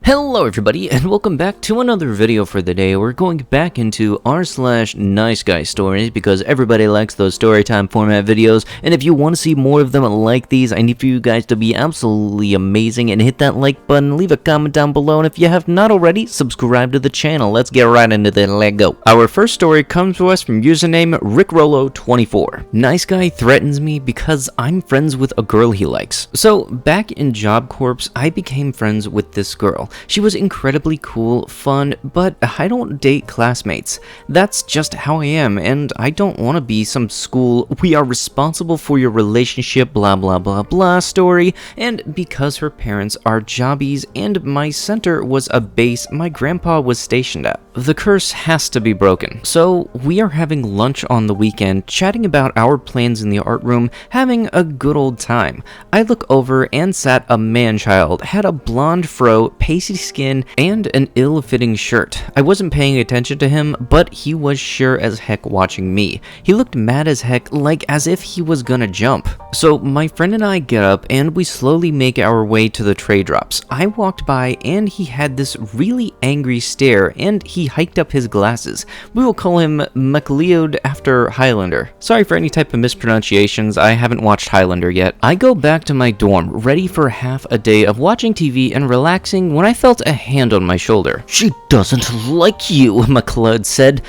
Hello everybody, and welcome back to another video for the day. We're going back into r/niceguys stories because everybody likes those storytime format videos, and if you want to see more of them like these, I need for you guys to be absolutely amazing and hit that like button, leave a comment down below, and if you have not already, subscribe to the channel. Let's get right into the let go. Our first story comes to us from username RickRollo24. Nice guy threatens me because I'm friends with a girl he likes. So, back in Job Corps, I became friends with this girl. She was incredibly cool, fun, but I don't date classmates. That's just how I am, and I don't want to be some school, we are responsible for your relationship, blah blah blah blah story, and because her parents are jobbies and my center was a base my grandpa was stationed at. The curse has to be broken. So, we are having lunch on the weekend, chatting about our plans in the art room, having a good old time. I look over and sat a man-child, had a blonde fro, pasty skin, and an ill-fitting shirt. I wasn't paying attention to him, but he was sure as heck watching me. He looked mad as heck, like as if he was gonna jump. So my friend and I get up and we slowly make our way to the tray drops. I walked by and he had this really angry stare and he hiked up his glasses. We will call him MacLeod after Highlander. Sorry for any type of mispronunciations, I haven't watched Highlander yet. I go back to my dorm, ready for half a day of watching TV and relaxing when I felt a hand on my shoulder. "She doesn't like you," MacLeod said.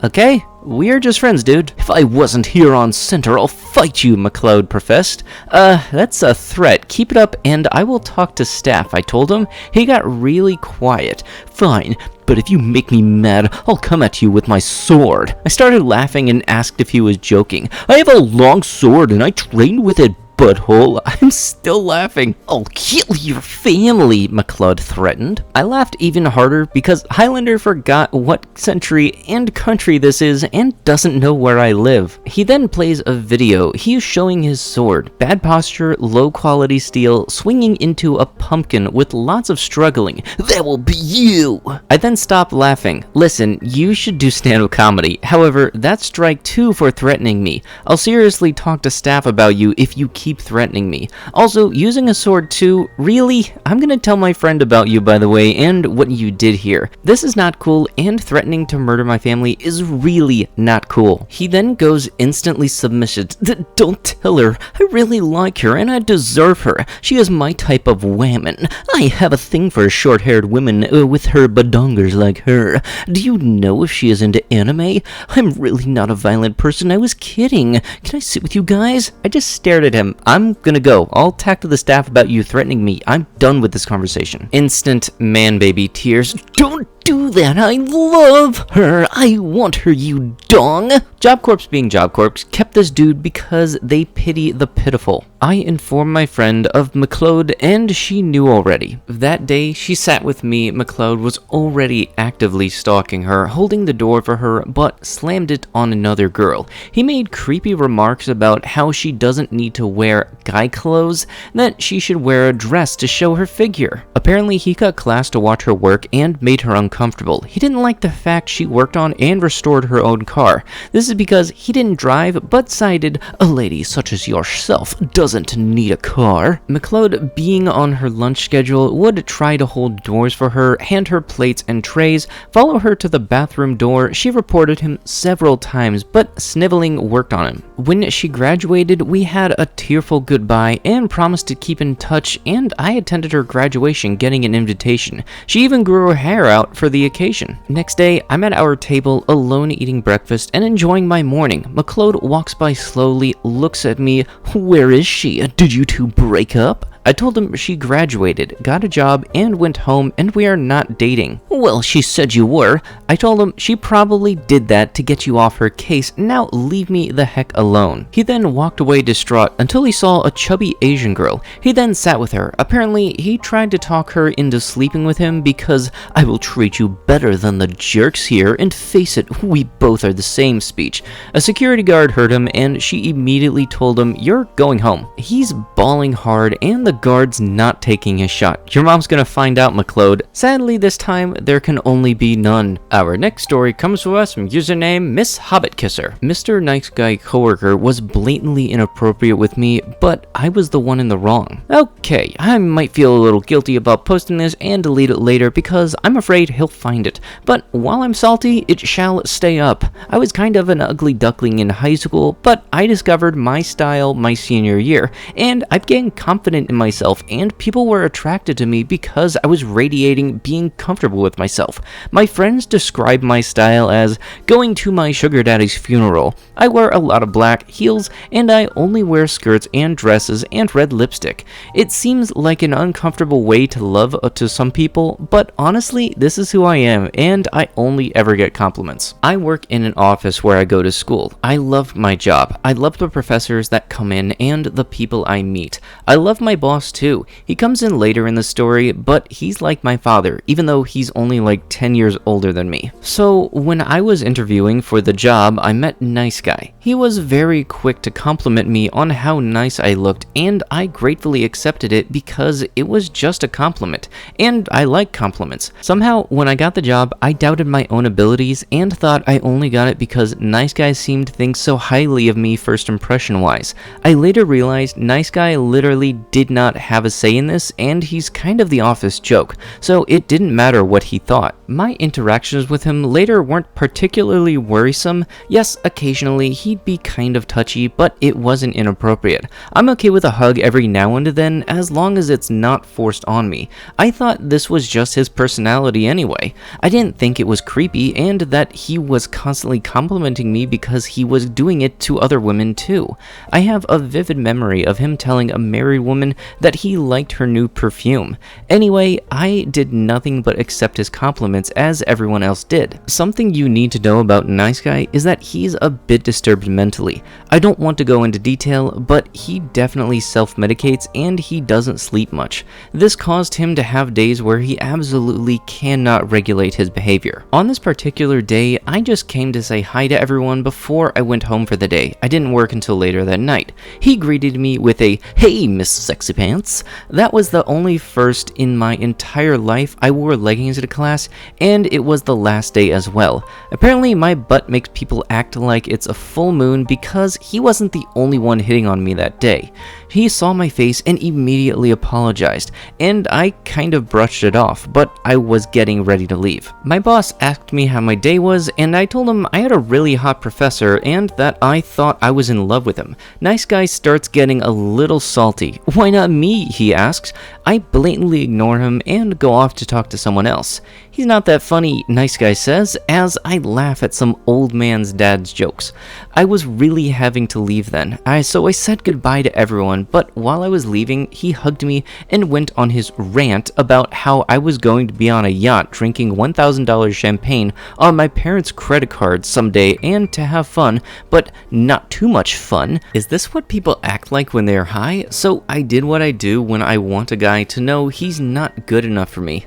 Okay. We're just friends, dude. "If I wasn't here on center, I'll fight you," MacLeod professed. That's a threat. Keep it up and I will talk to staff," I told him. He got really quiet. "Fine, but if you make me mad, I'll come at you with my sword." I started laughing and asked if he was joking. "I have a long sword and I trained with it, butthole." I'm still laughing. "I'll kill your family," MacLeod threatened. I laughed even harder because Highlander forgot what century and country this is and doesn't know where I live. He then plays a video. He is showing his sword. Bad posture, low quality steel, swinging into a pumpkin with lots of struggling. "That will be you." I then stopped laughing. "Listen, you should do stand-up comedy. However, that's strike 2 for threatening me. I'll seriously talk to staff about you if you keep threatening me. Also, using a sword too, really? I'm gonna tell my friend about you, by the way, and what you did here. This is not cool, and threatening to murder my family is really not cool." He then goes instantly submissive. "Don't tell her. I really like her, and I deserve her. She is my type of woman. I have a thing for short-haired women with her badongers like her. Do you know if she is into anime? I'm really not a violent person. I was kidding. Can I sit with you guys?" I just stared at him. "I'm gonna go. I'll talk to the staff about you threatening me. I'm done with this conversation." Instant man-baby tears. "Don't do that. I love her. I want her, you dong." Job Corps being Job Corps kept this dude because they pity the pitiful. I informed my friend of MacLeod and she knew already. That day she sat with me. MacLeod was already actively stalking her, holding the door for her, but slammed it on another girl. He made creepy remarks about how she doesn't need to wear guy clothes, that she should wear a dress to show her figure. Apparently he cut class to watch her work and made her uncomfortable. He didn't like the fact she worked on and restored her own car. This is because he didn't drive, but cited, "A lady such as yourself doesn't need a car." MacLeod, being on her lunch schedule, would try to hold doors for her, hand her plates and trays, follow her to the bathroom door. She reported him several times, but sniveling worked on him. When she graduated, we had a tearful goodbye and promised to keep in touch, and I attended her graduation getting an invitation. She even grew her hair out for the occasion. Next day, I'm at our table alone eating breakfast and enjoying my morning. MacLeod walks by slowly, looks at me. "Where is she? Did you two break up?" I told him she graduated, got a job, and went home, and we are not dating. "Well, she said you were." I told him she probably did that to get you off her case. Now leave me the heck alone. He then walked away distraught until he saw a chubby Asian girl. He then sat with her. Apparently, he tried to talk her into sleeping with him because "I will treat you better than the jerks here, and face it, we both are the same" speech. A security guard heard him, and she immediately told him, "You're going home." He's bawling hard, and the the guard's not taking his shot. Your mom's gonna find out, McLeod. Sadly, this time, there can only be none. Our next story comes to us from username Miss Hobbit Kisser. Mr. Nice Guy coworker was blatantly inappropriate with me, but I was the one in the wrong. Okay, I might feel a little guilty about posting this and delete it later because I'm afraid he'll find it. But while I'm salty, it shall stay up. I was kind of an ugly duckling in high school, but I discovered my style my senior year, and I've gained confidence in myself, and people were attracted to me because I was radiating being comfortable with myself. My friends describe my style as going to my sugar daddy's funeral. I wear a lot of black heels, and I only wear skirts and dresses and red lipstick. It seems like an uncomfortable way to love to some people, but honestly, this is who I am, and I only ever get compliments. I work in an office where I go to school. I love my job. I love the professors that come in and the people I meet. I love my boss too. He comes in later in the story, but he's like my father, even though he's only like 10 years older than me. So when I was interviewing for the job, I met Nice Guy. He was very quick to compliment me on how nice I looked, and I gratefully accepted it because it was just a compliment, and I like compliments. Somehow, when I got the job, I doubted my own abilities and thought I only got it because Nice Guy seemed to think so highly of me first impression wise. I later realized Nice Guy literally did not have a say in this, and he's kind of the office joke, so it didn't matter what he thought. My interactions with him later weren't particularly worrisome. Yes, occasionally he'd be kind of touchy, but it wasn't inappropriate. I'm okay with a hug every now and then as long as it's not forced on me. I thought this was just his personality anyway. I didn't think it was creepy and that he was constantly complimenting me because he was doing it to other women too. I have a vivid memory of him telling a married woman that he liked her new perfume. Anyway, I did nothing but accept his compliments as everyone else did. Something you need to know about Nice Guy is that he's a bit disturbed mentally. I don't want to go into detail, but he definitely self-medicates and he doesn't sleep much. This caused him to have days where he absolutely cannot regulate his behavior. On this particular day, I just came to say hi to everyone before I went home for the day. I didn't work until later that night. He greeted me with a, "Hey, Miss Sexy Pants." That was the only first in my entire life I wore leggings to class, and it was the last day as well. Apparently, my butt makes people act like it's a full moon because he wasn't the only one hitting on me that day. He saw my face and immediately apologized, and I kind of brushed it off, but I was getting ready to leave. My boss asked me how my day was, and I told him I had a really hot professor and that I thought I was in love with him. Nice Guy starts getting a little salty. "Why not me?" he asks. I blatantly ignore him and go off to talk to someone else. "He's not that funny," Nice Guy says, as I laugh at some old man's dad's jokes. I was really having to leave then, so I said goodbye to everyone, but while I was leaving, he hugged me and went on his rant about how I was going to be on a yacht drinking $1,000 champagne on my parents' credit card someday and to have fun, but not too much fun. Is this what people act like when they're high? So I did what I do when I want a guy to know he's not good enough for me.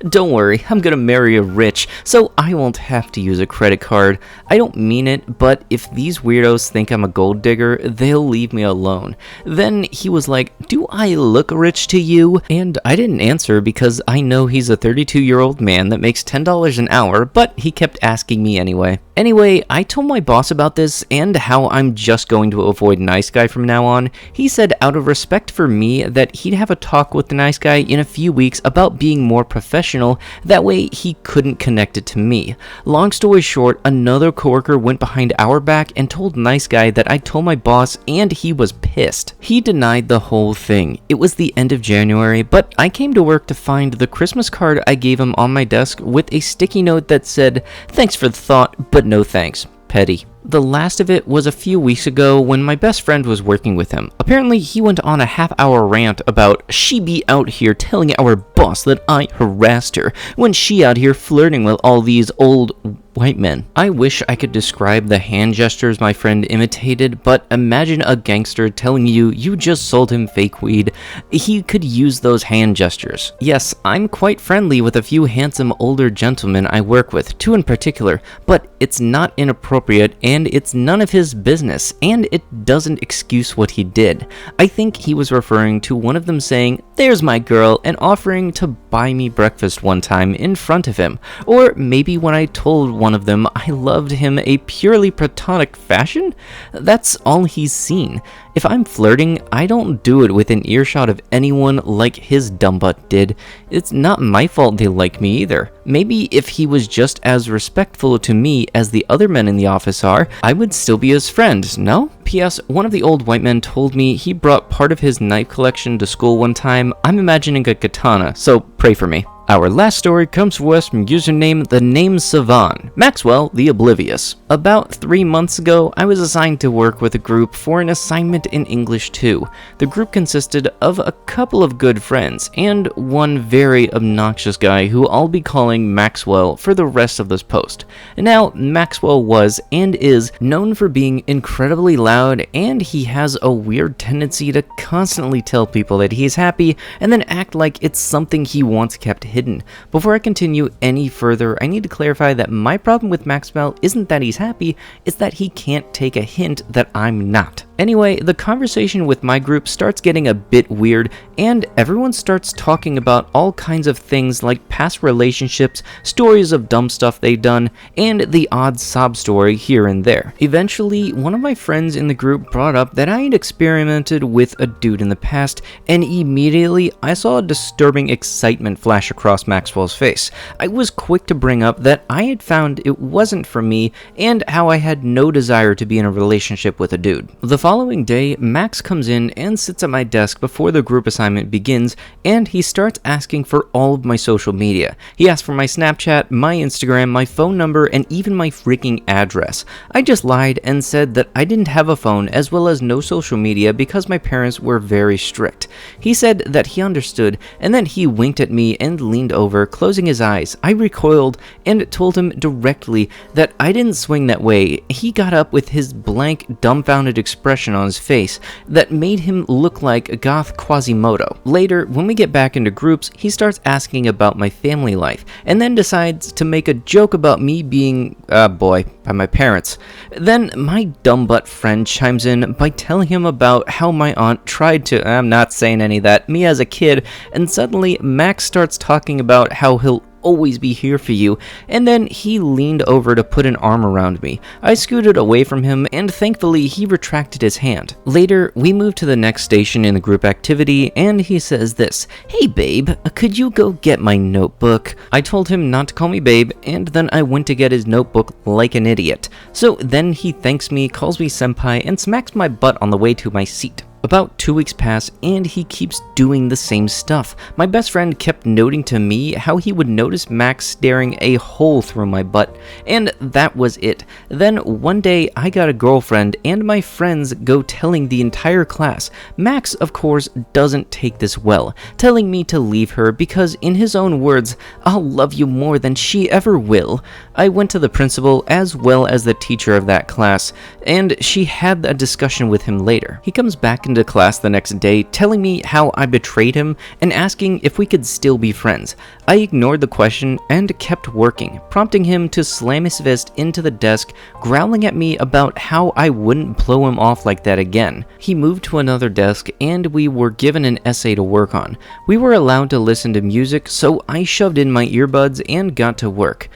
Don't worry, I'm gonna marry a rich, so I won't have to use a credit card. I don't mean it, but if these weirdos think I'm a gold digger, they'll leave me alone. Then he was like, "Do I look rich to you?" And I didn't answer because I know he's a 32-year-old man that makes $10 an hour, but he kept asking me anyway. Anyway, I told my boss about this and how I'm just going to avoid Nice Guy from now on. He said out of respect for me that he'd have a talk with the Nice Guy in a few weeks about being more professional, that way he couldn't connect it to me. Long story short, another coworker went behind our back and told Nice Guy that I told my boss and he was pissed. He denied the whole thing. It was the end of January, but I came to work to find the Christmas card I gave him on my desk with a sticky note that said, "Thanks for the thought, but no thanks. Petty." The last of it was a few weeks ago when my best friend was working with him. Apparently, he went on a half-hour rant about she be out here telling our boss that I harassed her when she out here flirting with all these old white men. I wish I could describe the hand gestures my friend imitated, but imagine a gangster telling you you just sold him fake weed. He could use those hand gestures. Yes, I'm quite friendly with a few handsome older gentlemen I work with, two in particular, but it's not inappropriate and it's none of his business, and it doesn't excuse what he did. I think he was referring to one of them saying, "There's my girl," and offering to buy me breakfast one time in front of him. Or maybe when I told one of them I loved him a purely platonic fashion? That's all he's seen. If I'm flirting, I don't do it within earshot of anyone like his dumb butt did. It's not my fault they like me either. Maybe if he was just as respectful to me as the other men in the office are, I would still be his friend, no? P.S. One of the old white men told me he brought part of his knife collection to school one time. I'm imagining a katana, so pray for me. Our last story comes to us from username The Name Savan, Maxwell the Oblivious. About 3 months ago, I was assigned to work with a group for an assignment in English 2. The group consisted of a couple of good friends and one very obnoxious guy who I'll be calling Maxwell for the rest of this post. Now, Maxwell was and is known for being incredibly loud, and he has a weird tendency to constantly tell people that he's happy and then act like it's something he wants kept hidden. Before I continue any further, I need to clarify that my problem with Maxwell isn't that he's happy, it's that he can't take a hint that I'm not. Anyway, the conversation with my group starts getting a bit weird, and everyone starts talking about all kinds of things like past relationships, stories of dumb stuff they've done, and the odd sob story here and there. Eventually, one of my friends in the group brought up that I had experimented with a dude in the past, and immediately I saw a disturbing excitement flash across Maxwell's face. I was quick to bring up that I had found it wasn't for me, and how I had no desire to be in a relationship with a dude. The following day, Max comes in and sits at my desk before the group assignment begins, and he starts asking for all of my social media. He asked for my Snapchat, my Instagram, my phone number, and even my freaking address. I just lied and said that I didn't have a phone as well as no social media because my parents were very strict. He said that he understood, and then he winked at me and leaned over, closing his eyes. I recoiled and told him directly that I didn't swing that way. He got up with his blank, dumbfounded expression on his face that made him look like a goth Quasimodo. Later, when we get back into groups, he starts asking about my family life, and then decides to make a joke about me being, by my parents. Then my dumb butt friend chimes in by telling him about how my aunt tried to, I'm not saying any of that, me as a kid, and suddenly Max starts talking about how he'll always be here for you, and then he leaned over to put an arm around me. I scooted away from him, and thankfully he retracted his hand. Later, we moved to the next station in the group activity, and he says this, "Hey babe, could you go get my notebook?" I told him not to call me babe, and then I went to get his notebook like an idiot. So then he thanks me, calls me senpai, and smacks my butt on the way to my seat. About 2 weeks pass, and he keeps doing the same stuff. My best friend kept noting to me how he would notice Max staring a hole through my butt, and that was it. Then one day, I got a girlfriend, and my friends go telling the entire class. Max, of course, doesn't take this well, telling me to leave her because, in his own words, "I'll love you more than she ever will." I went to the principal as well as the teacher of that class, and she had a discussion with him later. He comes back into class the next day telling me how I betrayed him and asking if we could still be friends. I ignored the question and kept working, prompting him to slam his fist into the desk, growling at me about how I wouldn't blow him off like that again. He moved to another desk and we were given an essay to work on. We were allowed to listen to music, so I shoved in my earbuds and got to work.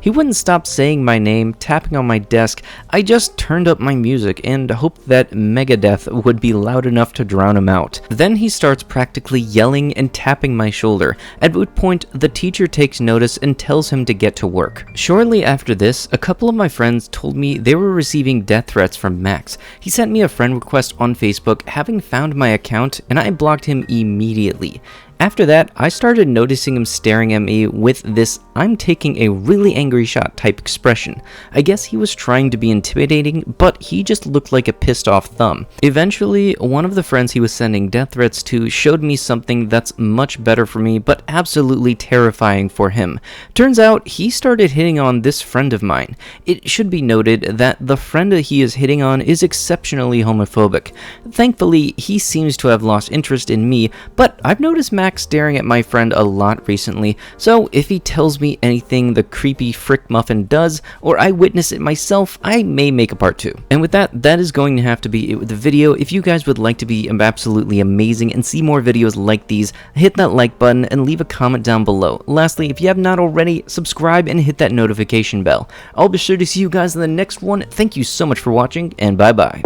He wouldn't stop saying my name, tapping on my desk. I just turned up my music and hoped that Megadeth would be loud enough to drown him out. Then he starts practically yelling and tapping my shoulder, at which point the teacher takes notice and tells him to get to work. Shortly after this, a couple of my friends told me they were receiving death threats from Max. He sent me a friend request on Facebook having found my account, and I blocked him immediately. After that, I started noticing him staring at me with this "I'm taking a really angry shot" type expression. I guess he was trying to be intimidating, but he just looked like a pissed off thumb. Eventually, one of the friends he was sending death threats to showed me something that's much better for me, but absolutely terrifying for him. Turns out, he started hitting on this friend of mine. It should be noted that the friend that he is hitting on is exceptionally homophobic. Thankfully, he seems to have lost interest in me, but I've noticed Max staring at my friend a lot recently, so if he tells me anything the creepy frick muffin does, or I witness it myself, I may make a part 2. And with that, that is going to have to be it with the video. If you guys would like to be absolutely amazing and see more videos like these, hit that like button and leave a comment down below. Lastly, if you have not already, subscribe and hit that notification bell. I'll be sure to see you guys in the next one. Thank you so much for watching, and bye bye.